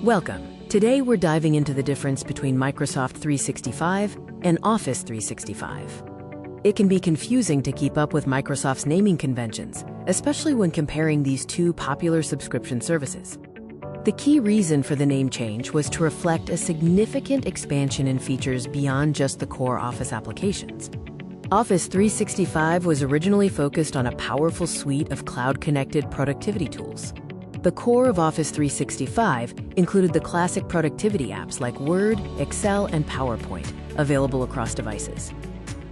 Welcome. Today we're diving into the difference between Microsoft 365 and Office 365. It can be confusing to keep up with Microsoft's naming conventions, especially when comparing these two popular subscription services. The key reason for the name change was to reflect a significant expansion in features beyond just the core Office applications. Office 365 was originally focused on a powerful suite of cloud-connected productivity tools. The core of Office 365 included the classic productivity apps like Word, Excel, and PowerPoint, available across devices.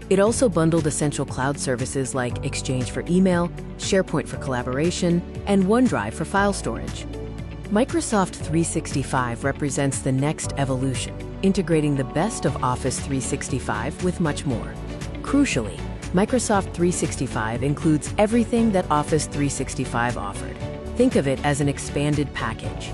It also bundled essential cloud services like Exchange for email, SharePoint for collaboration, and OneDrive for file storage. Microsoft 365 represents the next evolution, integrating the best of Office 365 with much more. Crucially, Microsoft 365 includes everything that Office 365 offered. Think of it as an expanded package.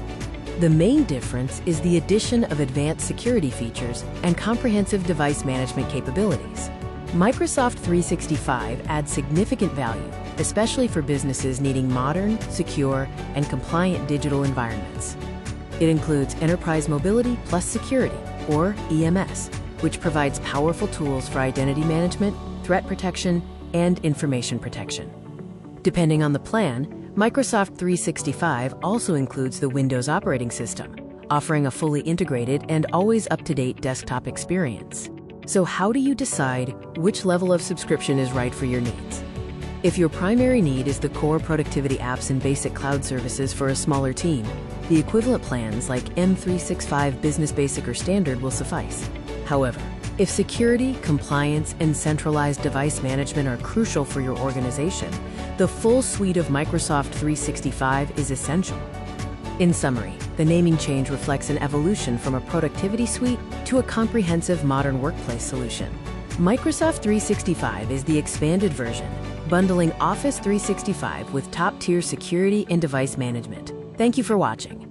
The main difference is the addition of advanced security features and comprehensive device management capabilities. Microsoft 365 adds significant value, especially for businesses needing modern, secure, and compliant digital environments. It includes Enterprise Mobility plus Security, or EMS, which provides powerful tools for identity management, threat protection, and information protection. Depending on the plan, Microsoft 365 also includes the Windows operating system, offering a fully integrated and always up-to-date desktop experience. So how do you decide which level of subscription is right for your needs? If your primary need is the core productivity apps and basic cloud services for a smaller team, the equivalent plans like M365 Business Basic or Standard will suffice. However, if security, compliance, and centralized device management are crucial for your organization, the full suite of Microsoft 365 is essential. In summary, the naming change reflects an evolution from a productivity suite to a comprehensive modern workplace solution. Microsoft 365 is the expanded version, bundling Office 365 with top-tier security and device management. Thank you for watching.